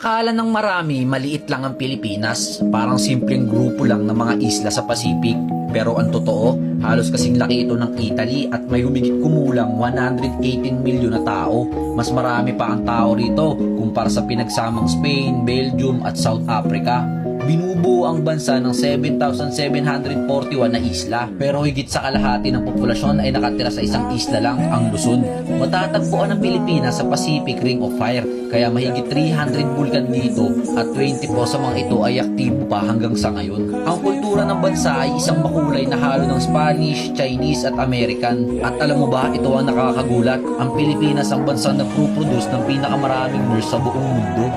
Akala ng marami maliit lang ang Pilipinas, parang simpleng grupo lang ng mga isla sa Pacific. Pero ang totoo, halos kasing laki ito ng Italy at may humigit kumulang 118 milyon na tao. Mas marami pa ang tao rito kumpara sa pinagsamang Spain, Belgium at South Africa. Binubuo ang bansa ng 7,741 na isla, pero higit sa kalahati ng populasyon ay nakatira sa isang isla lang, ang Luzon. Matatagpuan ang Pilipinas sa Pacific Ring of Fire, kaya mahigit 300 bulkan dito at 20 po sa mga ito ay aktibo pa hanggang sa ngayon. Ang kultura ng bansa ay isang makulay na halo ng Spanish, Chinese at American. At alam mo ba, ito ang nakakagulat, ang Pilipinas ang bansa na nagpo-produce ng pinakamaraming nurse sa buong mundo.